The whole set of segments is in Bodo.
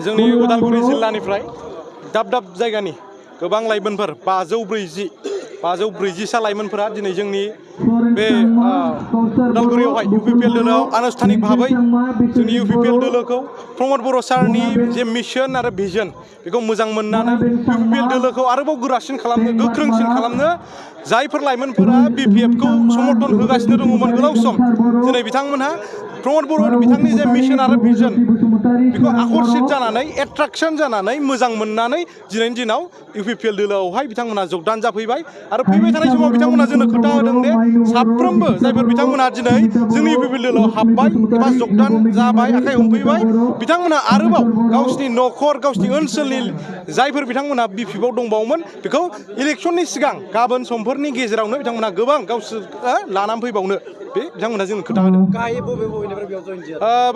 जोंनि उदालगुरि जिल्लानिफ्राय दाब दाब जायगानि गोबां लाइमोनफोर 540सा लाइमोनफोरा दिनै जोंनि बे उदालगुरियावहाय UPPL दोलोआव आनुষ্ঠাनिक भाबै जोंनि UPPL दोलोखौ प्रमद बर' सारनि जे मिशन आरो भिजन बेखौ मोजां मोननानै UPPL दोलोखौ आरोबाव गोरासिन खालामनो गोख्रोंसिन खालामनो जायफोर लाइमोनफोरा BPFखौ समर्थन होगासिनो दङमोन गोलाव सम दिनै बिथांमोनहा प्रमद बर' बिथांनि जे मिशन आरो भिजन बेखौ आकर्षित जानानै एट्राक्शन जानानै मोजां मोननानै दिनैनि दिनाव UPPL दोलोआवहाय बिथांमोना जगदान जाफैबाय आरो फैबाय थानाय समाव बिथांमोना जोंनो खोथा होदों दे साफ्रोमबो जायफोर बिथांमोना दिनै जोंनि UPPL दोलोआव हाबबाय एबा जगदान जाबाय आखाइ हमफैबाय बिथांमोना आरोबाव गावसिनि न'खर गावसिनि ओनसोलनि जायफोर बिथांमोना BPFआव दंबावोमोन बेखौ इलेक्शननि सिगां गाबोन समफोरनि गेजेरावनो बिथांमोना गोबां गावसोर लानानै फैबावनो बे बिथांमोना जोंनो खोथा होदों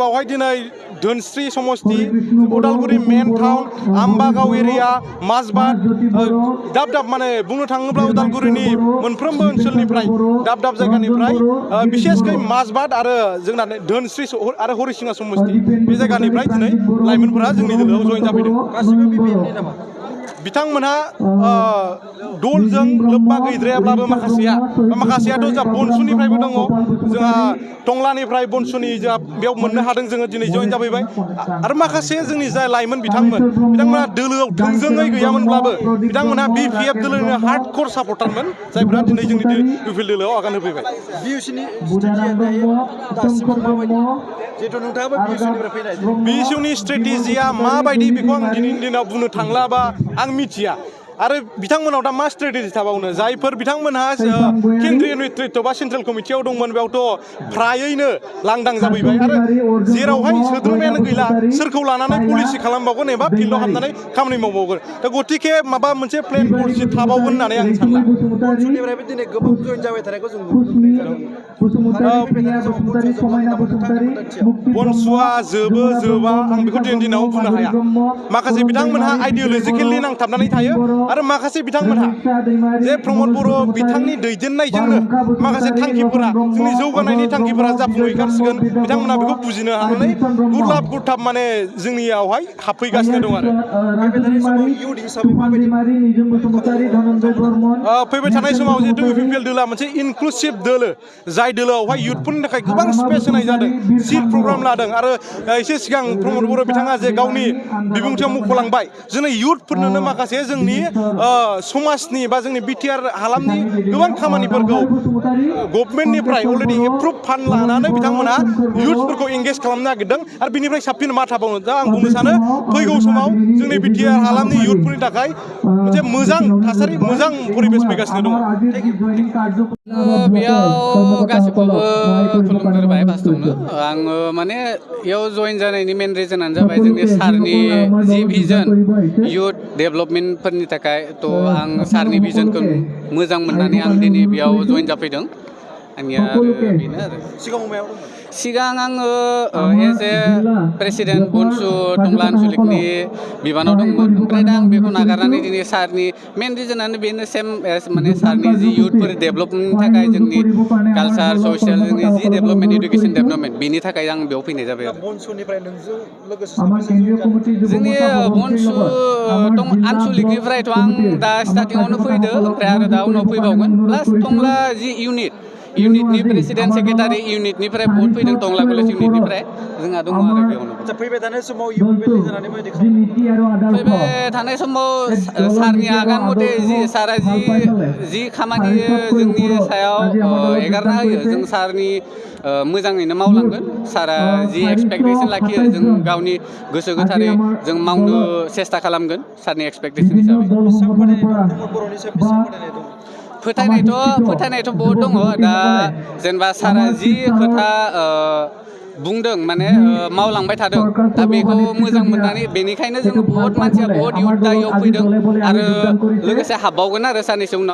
बावहाय दिनै धोनस्रि समस्ति उदालगुरि मेन टाउन आम्बागाव एरिया माजबाद दाब दाब माने बुंनो थाङोब्ला उदालगुरिनि मोनफ्रोमबो ओनसोलनिफ्राय दाब दाब जायगानिफ्राय बिसेसकै माजबाद आरो जोंना धोनस्रि आरो हरिसिङा समस्ति बे जायगानिफ्राय दिनै लाइमोनफोरा जोंनि दोलोआव जयेन जाफैदों गासिबो BPFनि नामा बिथांमोनहा दलजों लोब्बा गैद्रायाब्लाबो माखासेयाथ' जा बनसुनिफ्रायबो दङ जोंहा टंलानिफ्राय बनसुनि जोंहा बेयाव मोननो हादों जोङो दिनै जयेन जाफैबाय आरो माखासे जोंनि जाय लाइमोन बिथांमोना दोलोआव थोंजोङै गैयामोनब्लाबो बिथांमोनहा BPF दोलोनि हार्डक'र सापर्टारमोन जायफोरा दिनै जोंनि UPPL दोलोआव आगान होफैबाय BSUनि स्ट्रेटेजिया माबायदि बेखौ आं दिनैनि दिनाव बुंनो थांला बा आं मिथिया आरो बिथांमोनाव दा मा स्ट्रेटेजि थाबावनो जायफोर बिथांमोनहा केन्द्रीय नेतृत्व बा सेन्ट्रेल कमिटियाव दंमोन बेयावथ' फ्रायैनो लांदां जाबैबाय आरो जेरावहाय सोद्रोमायानो गैला सोरखौ लानानै पलिसि खालामबावगोन एबा फिल्डआव हाबनानै खामानि मावबावगोन दा गतिके माबा मोनसे प्लेन पलिसि थाबावगोन होननानै आं सानला बनसुनिफ्रायबो दिनै गोबां जयेन जाबाय थानायखौ जों बनसुआ जोबा आं बेखौ दिनैनि दिनाव बुंनो हाया माखासे बिथांमोनहा आइडिय'लजिकेलि नांथाबनानै थायो आरो माखासे बिथांमोनहा जे प्रमद बर' बिथांनि दैदेननायजोंनो माखासे थांखिफोरा जोंनि जौगानायनि थांखिफोरा जाफुंहैगासिगोन बिथांमोना बेखौ बुजिनो हानानै गुरलाब गुरथाब माने जोंनियावहाय हाबफैगासिनो दं आरो फैबाय थानाय समाव जिहेतु UPPL दोलोआ मोनसे इनक्लुसिभ दोलो जाय दोलोआवहाय इयुथफोरनि थाखाय गोबां स्पेस होनाय जादों सिट प्रग्राम लादों आरो एसे सिगां प्रमद बर' बिथाङा जे गावनि बिबुंथियाव मुंख'लांबाय जोंनि इयुथफोरनोनो माखासे जोंनि समाजनि बा जोंनि BTR हालामनि गोबां खामानिफोरखौ गभर्नमेन्टनिफ्राय अलरेडि एप्रुभ फान्ड लानानै बिथांमोना इयुथफोरखौ एंगेज खालामनो नागिरदों आरो बिनिफ्राय साबसिन मा थाबावनो दा आं बुंनो सानो फैगौ समाव जोंनि BTR हालामनि इयुथफोरनि थाखाय मोनसे मोजां थासारि मोजां परिबेस फैगासिनो दङ बेयाव गासिखौबो खुलुमग्रोबाय फार्स्टआवनो आङो माने बेयाव जयेन जानायनि मेन रिजनानो जाबाय जोंनि सारनि जि भिजन इयुथ डेभेलपमेन्टफोरनि थाखाय थ' आं सारनि भिजनखौ मोजां मोननानै आं दिनै बेयाव जयेन जाफैदों आंनिया बेनो आरो सिगां आङो एज ए प्रेसिडेन्ट बनसु टंला आनसलिकनि बिबानाव दंमोन ओमफ्राय दा आं बेखौ नागारनानै दिनै सारनि मेन रिजनानो बेनो सेम एज माने सारनि जि इयुथफोर डेभेलपमेन्टनि थाखाय जोंनि कालचार ससियेल जोंनि जि डेभेलपमेन्ट इडुकेसन डेभेलपमेन्ट बेनि थाखाय आं बेयाव फैनाय जाबाय आरो जोंनि बनसु आनसलिकनिफ्रायथ' आं दा स्टार्टिङावनो फैदो ओमफ्राय आरो दा उनाव फैबावगोन प्लास टंला जि इउनिटनि प्रेसिडेन्ट सेक्रेटारि इउनिटनिफ्राय बहुत फैदों टंला कलेज इउनिटनिफ्राय जोंहा दङ आरो बेयावनो फैबाय थानाय समाव सारनि आगान मथे सारा जि खामानि जोंनि सायाव एगारना होयो जों सारनि मोजाङैनो मावलांगोन सारा जि एक्सपेक्टेसन लाखियो जों गावनि गोसो गोथारै जों मावनो सेस्था खालामगोन सारनि एक्सपेक्टेसन हिसाबै फोथायनायथ' बहुत दङ दा जेनेबा सारा जि खोथा बुंदों माने मावलांबाय थादों दा बेखौ मोजां मोननानै बेनिखायनो जोङो बहुत मानसिया बहुत इयुथ दा इयाव फैदों आरो लोगोसे हाबबावगोन आरो साननैसो उनाव